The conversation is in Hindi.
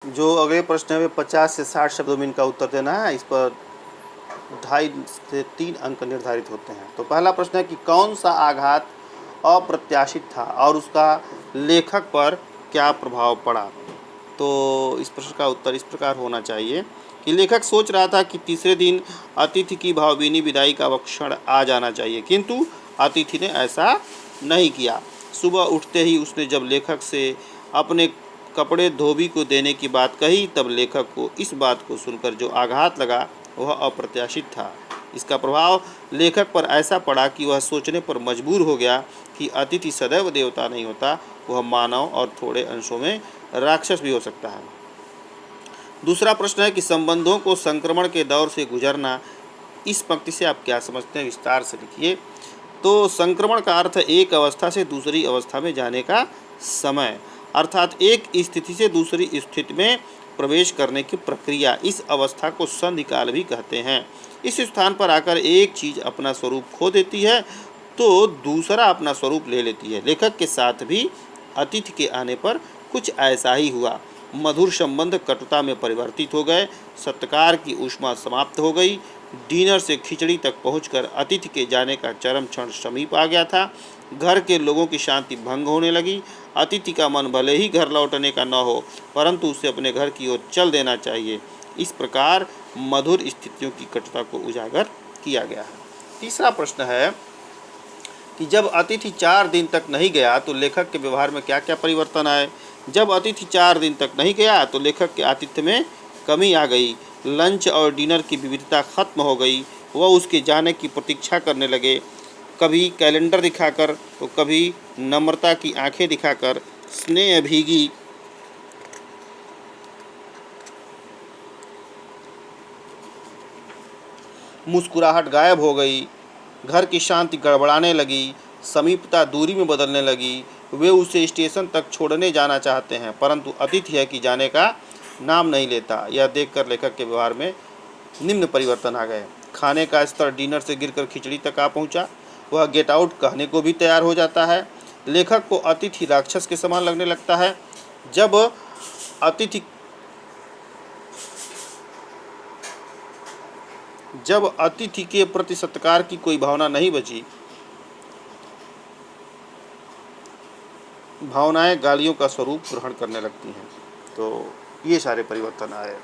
जो अगले प्रश्न है वे 50 से 60 शब्दों में इनका उत्तर देना है। इस पर 2.5 से 3 अंक निर्धारित होते हैं। तो पहला प्रश्न है कि कौन सा आघात अप्रत्याशित था और उसका लेखक पर क्या प्रभाव पड़ा। तो इस प्रश्न का उत्तर इस प्रकार होना चाहिए कि लेखक सोच रहा था कि तीसरे दिन अतिथि की भावभीनी विदाई का वह क्षण आ जाना चाहिए, किंतु अतिथि ने ऐसा नहीं किया। सुबह उठते ही उसने जब लेखक से अपने कपड़े धोबी को देने की बात कही, तब लेखक को इस बात को सुनकर जो आघात लगा वह अप्रत्याशित था। इसका प्रभाव लेखक पर ऐसा पड़ा कि वह सोचने पर मजबूर हो गया कि अतिथि सदैव देवता नहीं होता, वह मानव और थोड़े अंशों में राक्षस भी हो सकता है। दूसरा प्रश्न है कि संबंधों को संक्रमण के दौर से गुजरना, इस पंक्ति से आप क्या समझते हैं, विस्तार से लिखिए। तो संक्रमण का अर्थ है एक अवस्था से दूसरी अवस्था में जाने का समय, अर्थात एक स्थिति से दूसरी स्थिति में प्रवेश करने की प्रक्रिया। इस अवस्था को संधिकाल भी कहते हैं। इस स्थान पर आकर एक चीज़ अपना स्वरूप खो देती है तो दूसरा अपना स्वरूप ले लेती है। लेखक के साथ भी अतिथि के आने पर कुछ ऐसा ही हुआ। मधुर संबंध कटुता में परिवर्तित हो गए, सत्कार की ऊष्मा समाप्त हो गई। डिनर से खिचड़ी तक पहुंचकर अतिथि के जाने का चरम क्षण समीप आ गया था। घर के लोगों की शांति भंग होने लगी। अतिथि का मन भले ही घर लौटने का न हो, परंतु उसे अपने घर की ओर चल देना चाहिए। इस प्रकार मधुर स्थितियों की कटुता को उजागर किया गया है। तीसरा प्रश्न है कि जब अतिथि 4 दिन तक नहीं गया तो लेखक के व्यवहार में क्या क्या परिवर्तन आए। जब अतिथि 4 दिन तक नहीं गया तो लेखक के आतिथ्य में कमी आ गई। लंच और डिनर की विविधता खत्म हो गई। वह उसके जाने की प्रतीक्षा करने लगे, कभी कैलेंडर दिखाकर तो कभी नम्रता की आंखें दिखाकर। स्नेह भीगी मुस्कुराहट गायब हो गई। घर की शांति गड़बड़ाने लगी। समीपता दूरी में बदलने लगी। वे उसे स्टेशन तक छोड़ने जाना चाहते हैं, परंतु अतिथि है कि जाने का नाम नहीं लेता। यह देखकर लेखक के व्यवहार में निम्न परिवर्तन आ गए। खाने का स्तर डिनर से गिरकर खिचड़ी तक आ पहुंचा। वह गेट आउट कहने को भी तैयार हो जाता है। लेखक को अतिथि राक्षस के समान लगने लगता है। जब अतिथि के प्रति सत्कार की कोई भावना नहीं बची, भावनाएं गालियों का स्वरूप ग्रहण करने लगती हैं। तो ये सारे परिवर्तन आए।